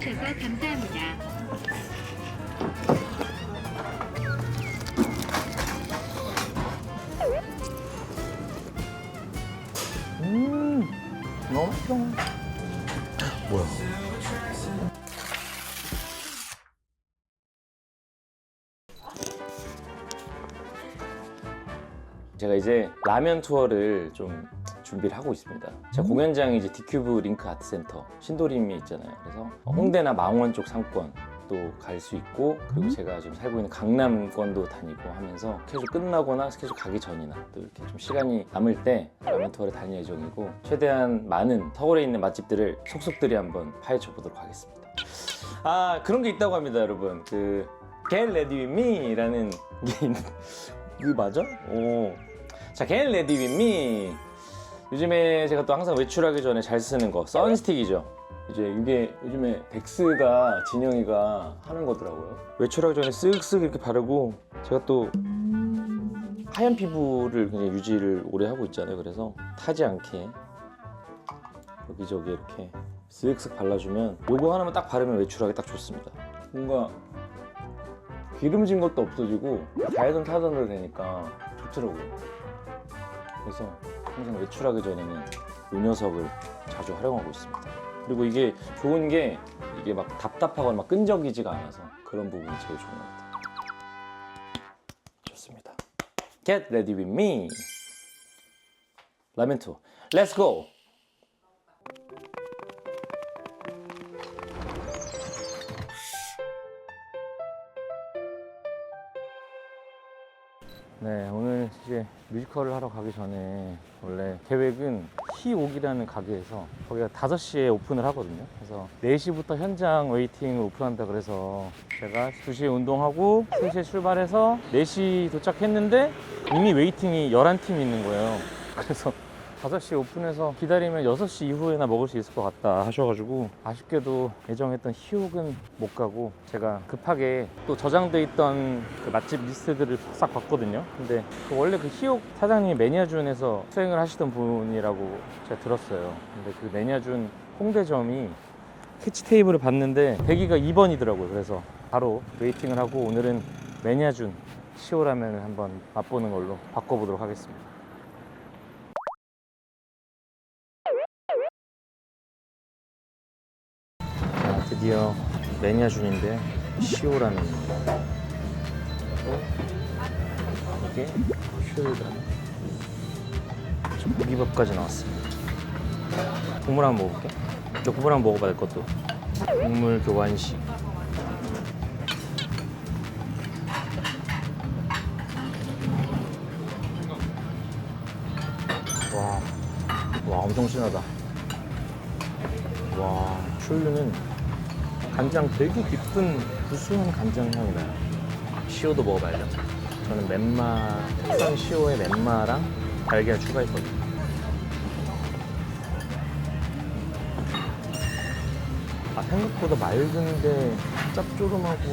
해주셔서 감사합니다. 너무 맛있어. 뭐야? 제가 이제 라면 투어를 좀 준비를 하고 있습니다. 제가 공연장이 이제 디큐브 링크 아트센터 신도림에 있잖아요. 그래서 홍대나 망원 쪽 상권 또 갈 수 있고, 그리고 제가 지금 살고 있는 강남권도 다니고 하면서 스케줄 끝나거나 스케줄 가기 전이나 또 이렇게 좀 시간이 남을 때 라면 투어를 다닐 예정이고, 최대한 많은 서울에 있는 맛집들을 속속들이 한번 파헤쳐 보도록 하겠습니다. 아, 그런 게 있다고 합니다, 여러분. 그 Get Ready With Me라는 게 있는. 이거 맞아? 오. 자, Get Ready With Me. 요즘에 제가 또 항상 외출하기 전에 잘 쓰는 거 선스틱이죠. 이제 이게 요즘에 덱스가 진영이가 하는 거더라고요. 외출하기 전에 쓱쓱 이렇게 바르고, 제가 또 하얀 피부를 그냥 유지를 오래 하고 있잖아요. 그래서 타지 않게 여기저기 이렇게 쓱쓱 발라주면, 요거 하나만 딱 바르면 외출하기 딱 좋습니다. 뭔가 기름진 것도 없어지고 자외선 차단도 되니까 좋더라고요. 그래서 항상 외출하기 전에는 이 녀석을 자주 활용하고 있습니다. 그리고 이게 좋은 게, 이게 막 답답하거나 막 끈적이지가 않아서 그런 부분이 제일 좋은 것 같아요. 좋습니다. Get ready with me. 라면 투어. Let's go. 네, 오늘 이제 뮤지컬을 하러 가기 전에 원래 계획은 히옥이라는 가게에서, 거기가 5시에 오픈을 하거든요. 그래서 4시부터 현장 웨이팅을 오픈한다 그래서 제가 2시에 운동하고 3시에 출발해서 4시 도착했는데 이미 웨이팅이 11팀이 있는 거예요. 그래서 5시에 오픈해서 기다리면 6시 이후에나 먹을 수 있을 것 같다 하셔가지고, 아쉽게도 예정했던 히옥은 못 가고, 제가 급하게 또 저장돼 있던 그 맛집 리스트들을 싹 봤거든요. 근데 원래 그 히옥 사장님이 매니아준에서 수행을 하시던 분이라고 제가 들었어요. 근데 그 매니아준 홍대점이 캐치 테이블을 봤는데 대기가 2번이더라고요. 그래서 바로 웨이팅을 하고 오늘은 매니아준 시오라면을 한번 맛보는 걸로 바꿔보도록 하겠습니다. 드디어 매니아준인데 시오라면입니다. 이게 슈르라면, 고기밥까지 나왔습니다. 국물 한번 먹어볼게. 저 국물 한번 먹어봐야 될 것도. 국물 교환식. 와, 엄청 진하다. 와, 슈르는 간장 되게 깊은 구수한 간장 향이 나요. 시오도 먹어봐야죠. 저는 멘마, 특선 시오에 멘마랑 달걀 추가했거든요. 아, 생각보다 맑은데 짭조름하고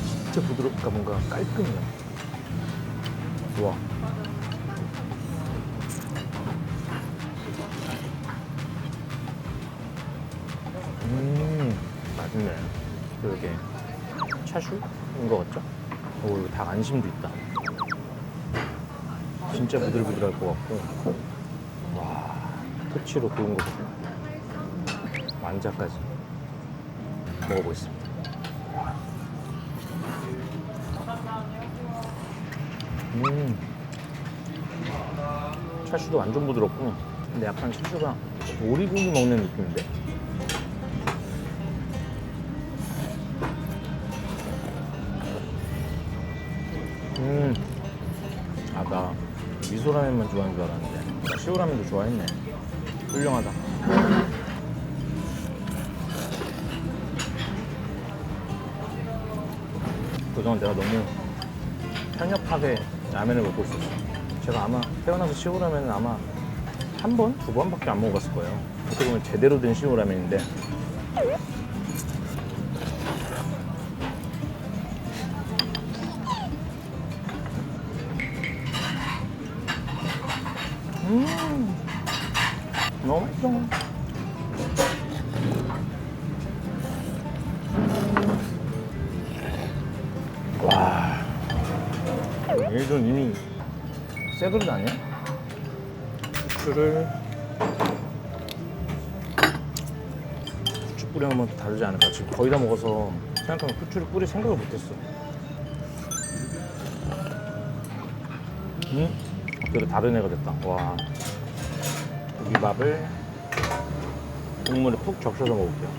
진짜 부드럽고 뭔가 깔끔해요. 좋아. 맛있네. 이게 차슈인 것 같죠? 오, 이거 닭 안심도 있다. 진짜 부들부들할 것 같고. 와, 토치로 구운 거 보세요. 완자까지 먹어보겠습니다. 차슈도 완전 부드럽고, 근데 약간 차슈가 오리고기 먹는 느낌인데? 아, 나 미소라면만 좋아하는 줄 알았는데 시오라면도 좋아했네. 훌륭하다. 그동안 내가 너무 편협하게 라면을 먹고 있었어. 제가 아마 태어나서 시오라면은 아마 한 번, 2번밖에 안 먹어봤을 거예요. 어떻게 보면 제대로 된 시오라면인데, 너무 맛있어. 이건 이미 새 그릇 아니야? 후추를 후추 뿌리면 다르지 않을까? 지금 거의 다 먹어서 생각하면 후추를 뿌릴 생각을 못했어. 그래도 다른 애가 됐다. 와, 고기밥을 국물에 푹 적셔서 먹을게요.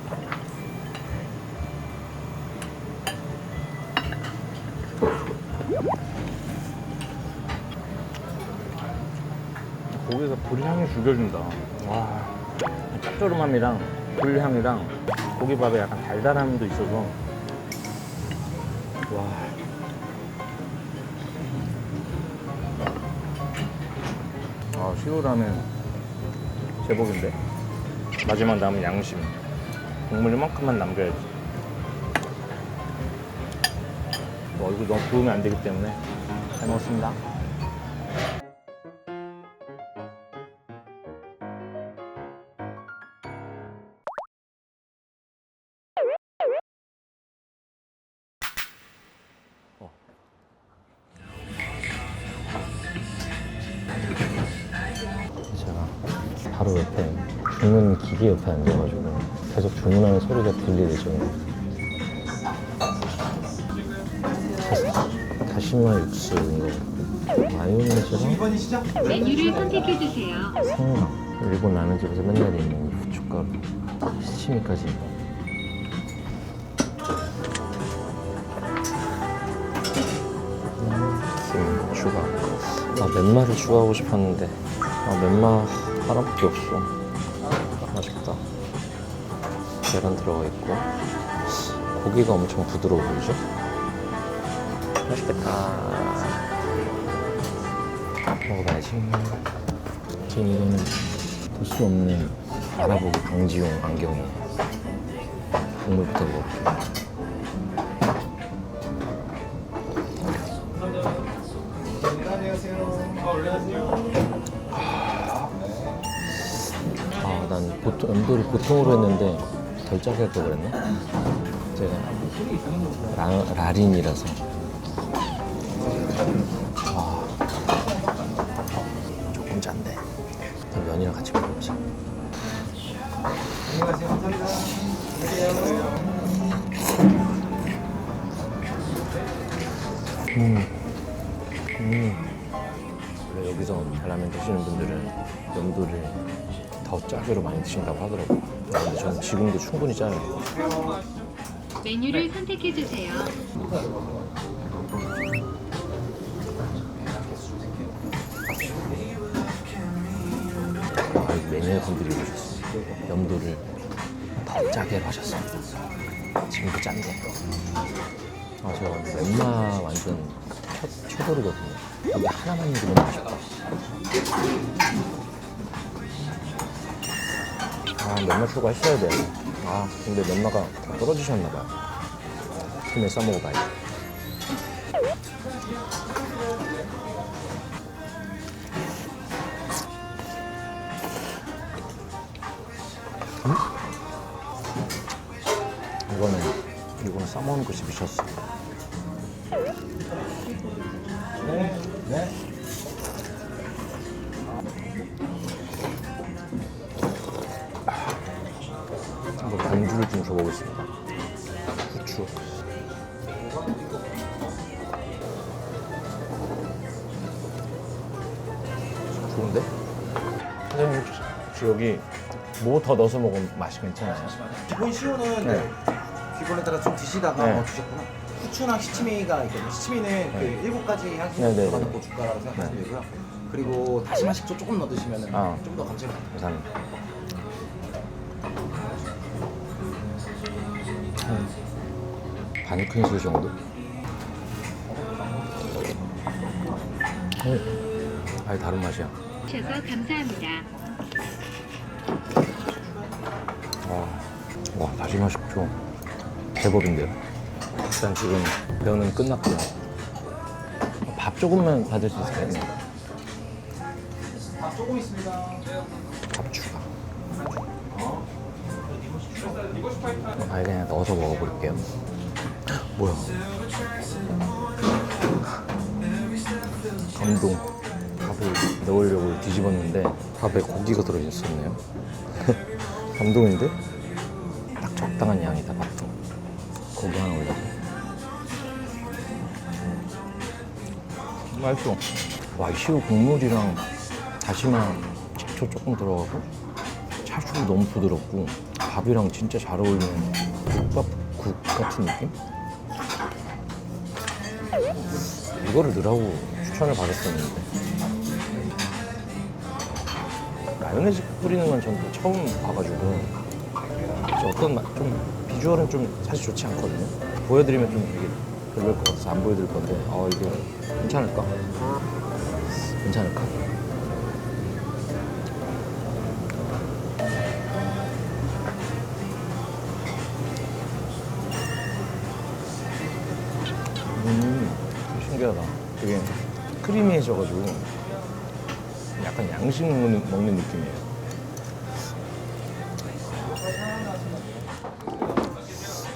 고기가 불향이 죽여준다. 와, 짭조름함이랑 불향이랑 고기밥에 약간 달달함도 있어서 와. 아, 시우라면 제복인데. 마지막 남은 양심. 국물 이만큼만 남겨야지. 얼굴 너무 부으면 안 되기 때문에. 잘 먹었습니다. 제가 바로 옆에 주문 기계 옆에 앉아가지고 계속 주문하는 소리가 들리죠. 다시마 육수인 거 같고 마요네즈랑 메뉴를 선택해주세요. 생강, 일본 라면 집에서 맨날 있는 이 후춧가루, 시치미까지. 김 추가. 아, 멘마를 추가하고 싶었는데 멘마 하나밖에 없어. 맛있다. 계란 들어가 있고 고기가 엄청 부드러워 보이죠? 맛있겠다. 먹어봐야지. 지금 이거는 볼 수 없는 알아보기 방지용 안경이에요. 국물부터 먹을게요. 아, 난 보통 염도를 보통으로 했는데 덜 짜게 할 걸 그랬네. 제가 라린이라서. 와, 조금 짠데. 일단 면이랑 같이 먹어보자. 안녕하세요. 감사합니다. 원래 여기서 라면 드시는 분들은 염도를 더 짜게로 많이 드신다고 하더라고요. 근데 저는 지금도 충분히 짜요. 메뉴를 선택해주세요. 아, 매니아분들이 오셨어요. 염도를 더 짜게 하셨어요. 지금도 짠데. 아, 저 멘마 완전 초보르거든요. 여기 하나만 익으면 맛있다. 아, 멘마 추가했어야 돼. 아, 근데 멘마가 다 떨어지셨나봐요. 팀에 싸먹어봐야지. 이거는 싸먹는 것이 미쳤어. 네. 한번 반주를 좀 줘보겠습니다. 후추. 좋은데? 선생님 혹시 여기 뭐 더 넣어서 먹으면 맛이 괜찮아요? 기본 시오는 네. 기본에 따라 좀 드시다가 네. 드셨구나. 후추랑 시치미가 있거든요. 시치미는 그 7가지 향신료 네, 네, 들어가는 네. 고춧가루라고 생각하시면 되고요. 그리고 다시마 식초 조금 넣어드시면 아. 좀 더 감칠맛. 감사합니다. 반 큰술 정도? 아예 다른 맛이야. 주셔서 감사합니다. 와, 다시마 식초 제법인데요. 일단 지금 면은 끝났고요. 밥 조금만 받을 수 있을까요? 밥 조금 있습니다. 밥 추가. 아예 그냥 넣어서 먹어볼게요. 뭐야? 감동. 밥을 넣으려고 뒤집었는데 밥에 고기가 들어있었네요. 감동인데? 딱 적당한 양이다, 밥도. 고기 하나 올려. 맛있어. 와, 이 시우 국물이랑 다시마 식초 조금 들어가고 차슈도 너무 부드럽고 밥이랑 진짜 잘 어울리는 국밥국 같은 느낌? 이거를 넣으라고 추천을 받았었는데 마요네즈 뿌리는 건 전 또 처음 봐가지고 어떤 맛, 좀 비주얼은 좀 사실 좋지 않거든요. 보여드리면 좀 되게 별로일 것 같아서 안 보여드릴 건데 이게 괜찮을까? 괜찮을까? 신기하다. 되게 크리미해져가지고 약간 양식 먹는 느낌이에요.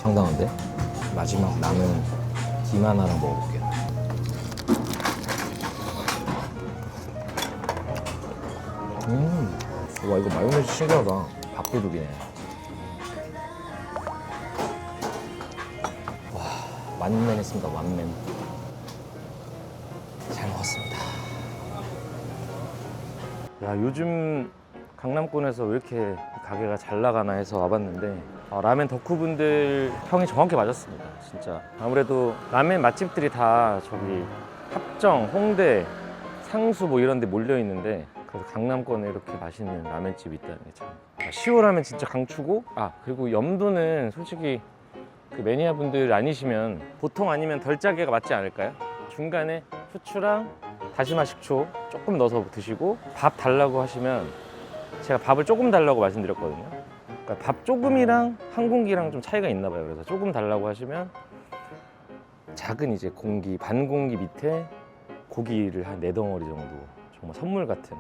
상당한데? 마지막 남은 김 하나랑 먹어볼게요. 와, 이거 마요네즈 신기하다. 밥도둑이네. 와, 완맨 했습니다, 완맨. 잘 먹었습니다. 야, 요즘 강남권에서 왜 이렇게 가게가 잘 나가나 해서 와봤는데 라멘 덕후분들 평이 정확히 맞았습니다. 진짜 아무래도 라멘 맛집들이 다 저기 합정, 홍대, 상수 뭐 이런 데 몰려 있는데 그래서 강남권에 이렇게 맛있는 라멘집이 있다는 게 참 시오라면 진짜 강추고 그리고 염도는 솔직히 그 매니아분들 아니시면 보통 아니면 덜 짜게가 맞지 않을까요? 중간에 후추랑 다시마 식초 조금 넣어서 드시고 밥 달라고 하시면 제가 밥을 조금 달라고 말씀드렸거든요. 그러니까 밥 조금이랑 한 공기랑 좀 차이가 있나 봐요. 그래서 조금 달라고 하시면 작은 이제 공기, 반 공기 밑에 고기를 한 4덩어리 정도 정말 선물 같은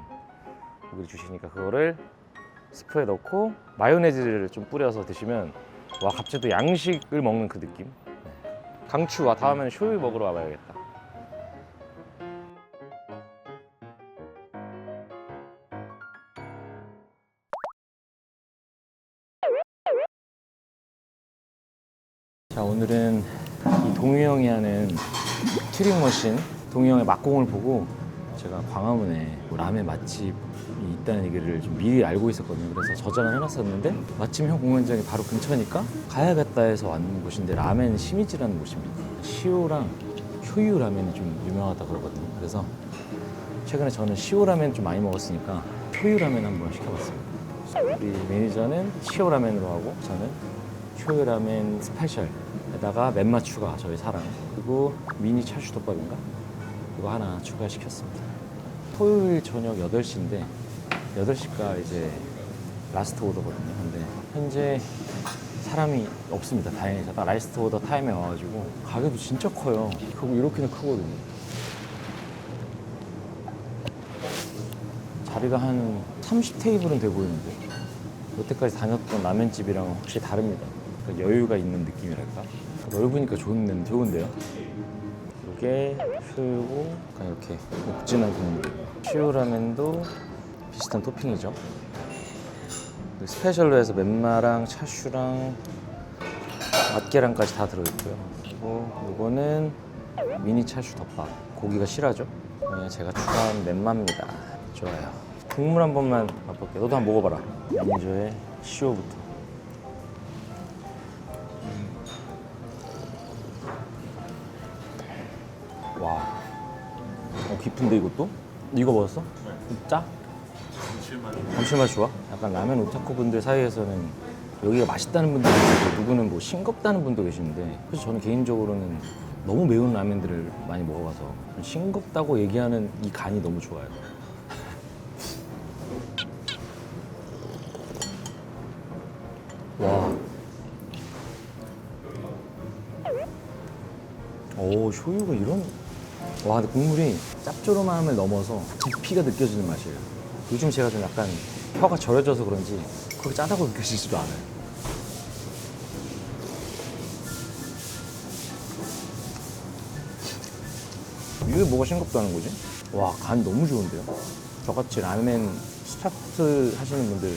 고기를 주시니까 그거를 스프에 넣고 마요네즈를 좀 뿌려서 드시면 와, 갑자기 또 양식을 먹는 그 느낌. 강추. 다음에는 쇼유 먹으러 와봐야겠다. 자, 오늘은 이 동유 형이 하는 튜링 머신, 동유 형의 막공을 보고 제가 광화문에 라멘 맛집이 있다는 얘기를 좀 미리 알고 있었거든요. 그래서 저장을 해놨었는데 마침 형 공연장이 바로 근처니까 가야겠다 해서 왔는 곳인데 라멘 시미즈라는 곳입니다. 시오랑 효유 라멘이 좀 유명하다 그러거든요. 그래서 최근에 저는 시오 라멘 좀 많이 먹었으니까 효유 라멘 한번 시켜봤습니다. 우리 매니저는 시오 라멘으로 하고 저는 효유 라멘 스페셜에다가 맨맛 추가, 저희 사랑, 그리고 미니 찰슈덮밥인가? 이거 하나 추가시켰습니다. 토요일 저녁 8시인데 8시가 이제 라스트 오더거든요. 근데 현재 사람이 없습니다. 다행히 딱 라스트 오더 타임에 와가지고 가게도 진짜 커요. 그리고 이렇게는 크거든요. 자리가 한 30테이블은 돼 보이는데 여태까지 다녔던 라면집이랑 확실히 다릅니다. 그러니까 여유가 있는 느낌이랄까? 넓으니까 좋은데요? 이게 슈고 이렇게 묵진한 국물. 슈라멘도 비슷한 토핑이죠. 스페셜로 해서 맨마랑 차슈랑 맛계란까지 다 들어있고요. 그리고 이거는 미니 차슈 덮밥. 고기가 실하죠? 제가 추가한 맨마입니다. 좋아요. 국물 한 번만 맛볼게요. 너도 한번 먹어봐라. 매니저의 시오부터. 와, 깊은데 이것도? 이거 먹었어? 짜? 감칠맛 좋아? 약간 라면 오타쿠 분들 사이에서는 여기가 맛있다는 분도 계시고 누구는 뭐 싱겁다는 분도 계시는데 그래서 저는 개인적으로는 너무 매운 라면들을 많이 먹어봐서 싱겁다고 얘기하는 이 간이 너무 좋아요. 와. 오, 쇼유가 이런. 와, 근데 국물이 짭조름함을 넘어서 깊이가 느껴지는 맛이에요. 요즘 제가 좀 약간 혀가 절여져서 그런지 그렇게 짜다고 느껴지지도 않아요. 이게 뭐가 싱겁다는 거지? 와, 간 너무 좋은데요? 저같이 라멘 스타트 하시는 분들,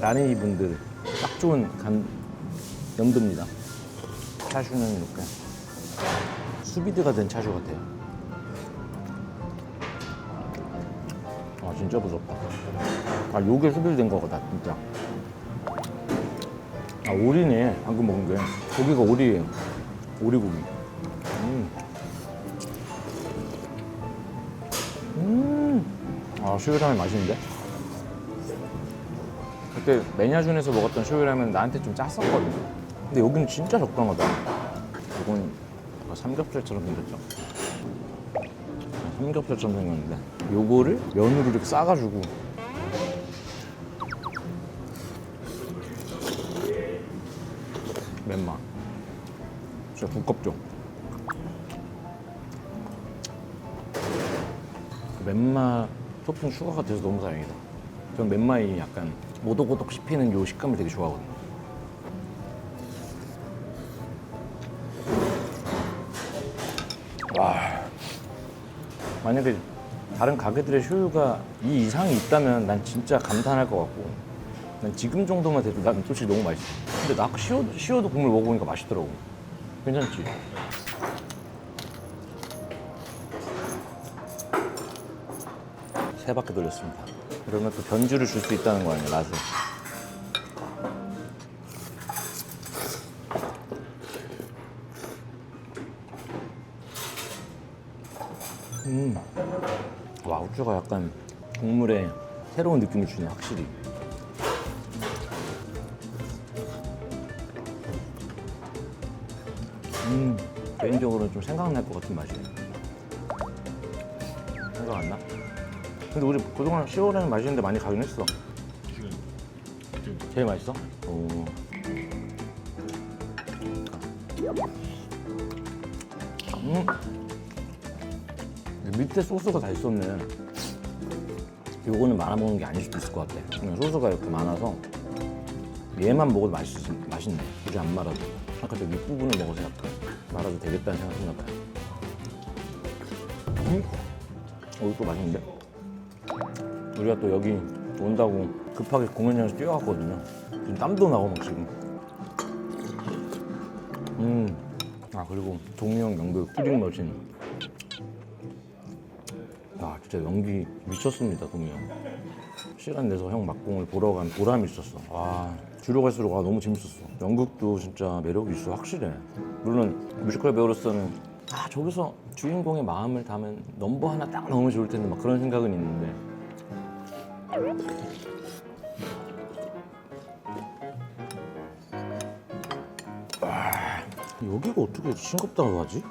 라멘이 분들 딱 좋은 간 염도입니다. 차슈는 이렇게 수비드가 된 차슈 같아요. 아, 진짜 부드럽다. 아, 요게 수비드 된 거다, 진짜. 아, 오리네. 방금 먹은 게. 고기가 오리예요. 오리고기. 아, 쇼유라면 맛있는데? 그때 매냐준에서 먹었던 쇼유라면 나한테 좀 짰었거든. 근데 여기는 진짜 적당하다. 이건 삼겹살처럼 생겼죠? 삼겹살처럼 생겼는데 요거를 면으로 이렇게 싸가지고 맨마 진짜 두껍죠? 맨마 토핑 추가가 돼서 너무 다행이다. 전 맨마이 약간 오독오독 씹히는 요 식감을 되게 좋아하거든요. 와, 만약에 다른 가게들의 쇼유가 이 이상이 있다면 난 진짜 감탄할 것 같고, 난 지금 정도만 돼도 난 솔직히 너무 맛있어. 근데 나 시어도 국물 먹어보니까 맛있더라고. 괜찮지? 세 바퀴 돌렸습니다. 그러면 또 변주를 줄 수 있다는 거 아니야, 맛을. 와, 후추가 약간 국물에 새로운 느낌을 주네, 확실히. 개인적으로는 좀 생각날 것 같은 맛이에요. 생각 안 나? 근데 우리 그동안 10월에는 맛있는데 많이 가긴 했어. 지금 제일 맛있어? 오. 밑에 소스가 다 있었네. 요거는 말아 먹는 게 아닐 수도 있을 것 같아. 그냥 소스가 이렇게 많아서 얘만 먹어도 맛있네. 굳이 안 말아도. 아까 저 윗부분을 먹어서 약간 말아도 되겠다는 생각했나 봐요. 이거 맛있는데? 우리가 또 여기 온다고 급하게 공연장에서 뛰어갔거든요. 지금 땀도 나고 막 지금. 아, 그리고 동영 연극 푸딩 머신. 아, 진짜 연기 미쳤습니다, 동영. 시간 내서 형 막공을 보러 간 보람이 있었어. 와, 뒤로 갈수록 너무 재밌었어. 연극도 진짜 매력이 있어, 확실해. 물론 뮤지컬 배우로서는 저기서 주인공의 마음을 담은 넘버 하나 딱 넣으면 좋을 텐데 막 그런 생각은 있는데. 여기가 어떻게 싱겁다고 하지?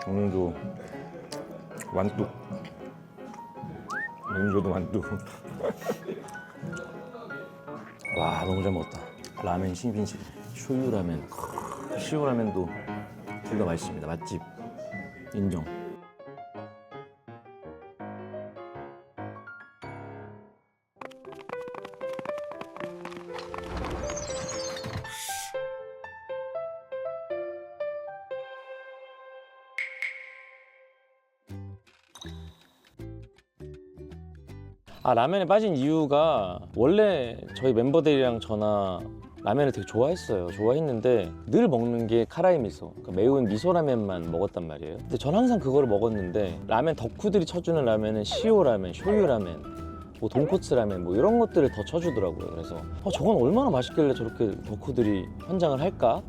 오늘도 완뚝. 오늘도 완뚝. 와, 너무 잘 먹었다. 라멘 신빈식 쇼유라멘, 시오라멘도 둘 다 맛있습니다. 맛집 인정. 라면에 빠진 이유가 원래 저희 멤버들이랑 저나 라면을 되게 좋아했는데 늘 먹는 게 카라이 미소, 그러니까 매운 미소라면만 먹었단 말이에요. 근데 전 항상 그거를 먹었는데 라면 덕후들이 쳐주는 라면은 시오라면, 쇼유라면, 뭐 돈코츠 라면 뭐 이런 것들을 더 쳐주더라고요. 그래서 저건 얼마나 맛있길래 저렇게 덕후들이 환장을 할까?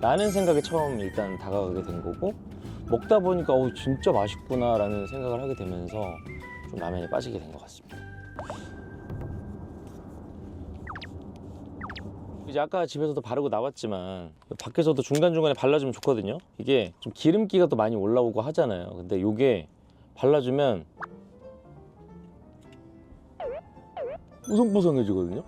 라는 생각에 처음 일단 다가가게 된 거고, 먹다 보니까 진짜 맛있구나 라는 생각을 하게 되면서 좀 라면에 빠지게 된 것 같습니다. 이제 아까 집에서도 바르고 나왔지만 밖에서도 중간중간에 발라주면 좋거든요. 이게 좀 기름기가 또 많이 올라오고 하잖아요. 근데 이게 발라주면 뽀송뽀송해지거든요.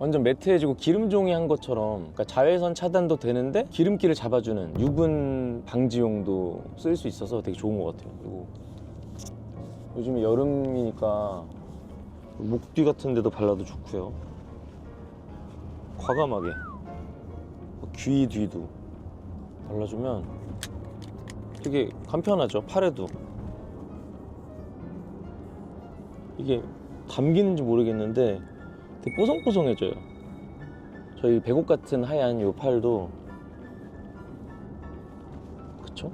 완전 매트해지고 기름종이 한 것처럼, 그러니까 자외선 차단도 되는데 기름기를 잡아주는 유분 방지용도 쓸 수 있어서 되게 좋은 것 같아요. 그리고 요즘에 여름이니까 목 뒤 같은 데도 발라도 좋고요. 과감하게 귀 뒤도 발라주면 되게 간편하죠. 팔에도. 이게 감기는지 모르겠는데 되게 뽀송뽀송해져요. 저희 배곡 같은 하얀 요 팔도 그쵸?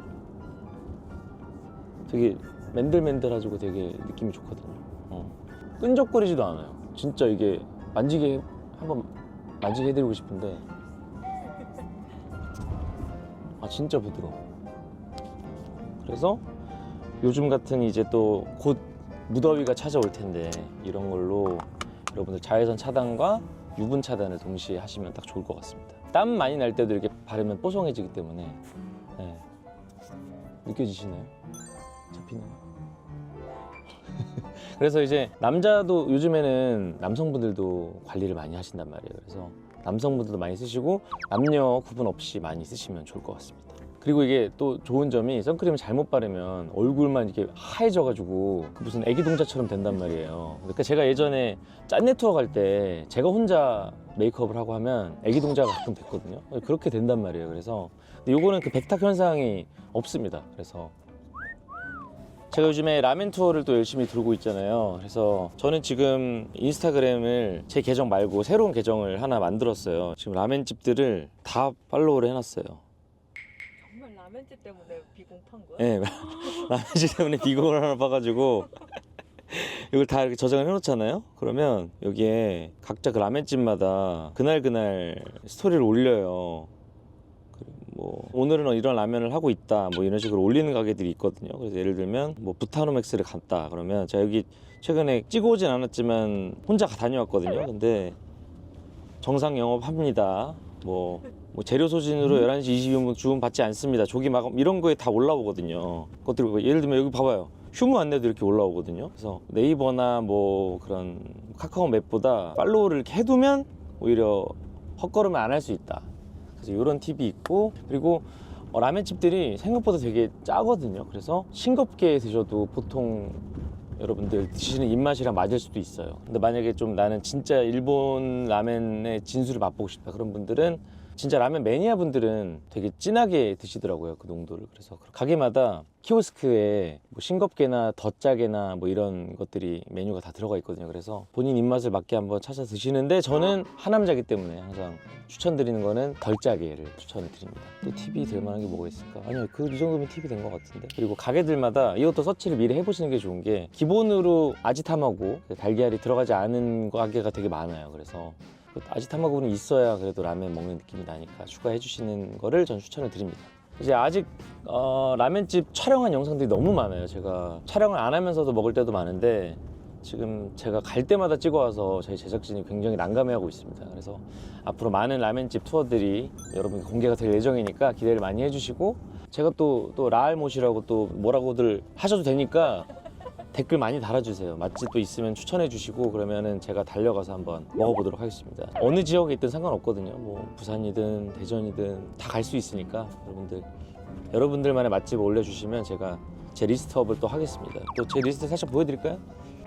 되게 맨들맨들해지고 되게 느낌이 좋거든요. 끈적거리지도 않아요. 진짜 이게 한번 만지게 해드리고 싶은데 진짜 부드러워. 그래서 요즘 같은 이제 또 곧 무더위가 찾아올 텐데 이런 걸로 여러분들 자외선 차단과 유분 차단을 동시에 하시면 딱 좋을 것 같습니다. 땀 많이 날 때도 이렇게 바르면 뽀송해지기 때문에 네. 느껴지시나요? 잡히나요? 그래서 이제 남자도 요즘에는 남성분들도 관리를 많이 하신단 말이에요. 그래서 남성분들도 많이 쓰시고 남녀 구분 없이 많이 쓰시면 좋을 것 같습니다. 그리고 이게 또 좋은 점이 선크림을 잘못 바르면 얼굴만 이렇게 하얘져가지고 무슨 애기 동자처럼 된단 말이에요. 그러니까 제가 예전에 짠내 투어 갈 때 제가 혼자 메이크업을 하고 하면 애기 동자가 가끔 됐거든요. 그렇게 된단 말이에요. 그래서 근데 요거는 그 백탁 현상이 없습니다. 그래서 제가 요즘에 라멘 투어를 또 열심히 들고 있잖아요. 그래서 저는 지금 인스타그램을 제 계정 말고 새로운 계정을 하나 만들었어요. 지금 라멘집들을 다 팔로우를 해놨어요. 정말 라면집 때문에 비공 판 거야? 네, 라멘집 때문에 비공을 하나 봐가지고 이걸 다 이렇게 저장을 해놓잖아요. 그러면 여기에 각자 그 라멘집마다 그날 스토리를 올려요. 뭐 오늘은 이런 라면을 하고 있다 뭐 이런 식으로 올리는 가게들이 있거든요. 그래서 예를 들면 뭐 부타노맥스를 갔다 그러면 제가 여기 최근에 찍어오진 않았지만 혼자 다녀왔거든요. 근데 정상 영업합니다. 뭐 재료 소진으로 11시 22분 주문 받지 않습니다. 조기 마감 이런 거에 다 올라오거든요. 그것들 예를 들면 여기 봐봐요. 휴무 안내도 이렇게 올라오거든요. 그래서 네이버나 뭐 그런 카카오 맵보다 팔로우를 이렇게 해두면 오히려 헛걸음을 안 할 수 있다. 이런 팁이 있고 그리고 라멘집들이 생각보다 되게 짜거든요. 그래서 싱겁게 드셔도 보통 여러분들 드시는 입맛이랑 맞을 수도 있어요. 근데 만약에 좀 나는 진짜 일본 라멘의 진수를 맛보고 싶다 그런 분들은 진짜 라면 매니아 분들은 되게 진하게 드시더라고요. 그 농도를. 그래서 가게마다 키오스크에 뭐 싱겁게나 더 짜게나 뭐 이런 것들이 메뉴가 다 들어가 있거든요. 그래서 본인 입맛을 맞게 한번 찾아 드시는데 저는 하남자기 때문에 항상 추천드리는 거는 덜 짜게를 추천드립니다. 또 팁이 될 만한 게 뭐가 있을까? 아니요, 이 정도면 팁이 된 것 같은데. 그리고 가게들마다 이것도 서치를 미리 해보시는 게 좋은 게 기본으로 아지탐하고 달걀이 들어가지 않은 가게가 되게 많아요. 그래서 아지타마고는 있어야 그래도 라면 먹는 느낌이 나니까 추가해 주시는 거를 전 추천을 드립니다. 이제 아직 라면집 촬영한 영상들이 너무 많아요. 제가 촬영을 안 하면서도 먹을 때도 많은데 지금 제가 갈 때마다 찍어와서 저희 제작진이 굉장히 난감해하고 있습니다. 그래서 앞으로 많은 라면집 투어들이 여러분께 공개가 될 예정이니까 기대를 많이 해주시고 제가 또 라알못이라고 또 뭐라고들 하셔도 되니까 댓글 많이 달아주세요. 맛집도 있으면 추천해 주시고 그러면은 제가 달려가서 한번 먹어보도록 하겠습니다. 어느 지역에 있든 상관없거든요. 뭐 부산이든 대전이든 다 갈 수 있으니까 여러분들만의 맛집 올려주시면 제가 제 리스트업을 또 하겠습니다. 또 제 리스트 살짝 보여드릴까요?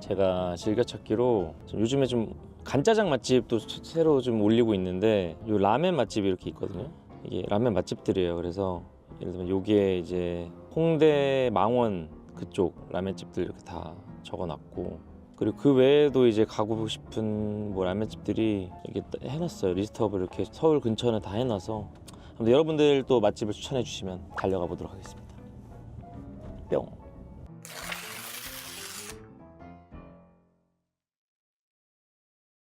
제가 즐겨찾기로 요즘에 좀 간짜장 맛집도 새로 좀 올리고 있는데 요 라멘 맛집이 이렇게 있거든요. 이게 라멘 맛집들이에요. 그래서 예를 들면 요게 이제 홍대 망원 그쪽 라면집들 이렇게 다 적어놨고 그리고 그 외에도 이제 가고 싶은 뭐 라면집들이 이렇게 해놨어요. 리스트업을 이렇게 서울 근처는 다 해놔서 아무튼 여러분들 또 맛집을 추천해 주시면 달려가 보도록 하겠습니다. 뿅.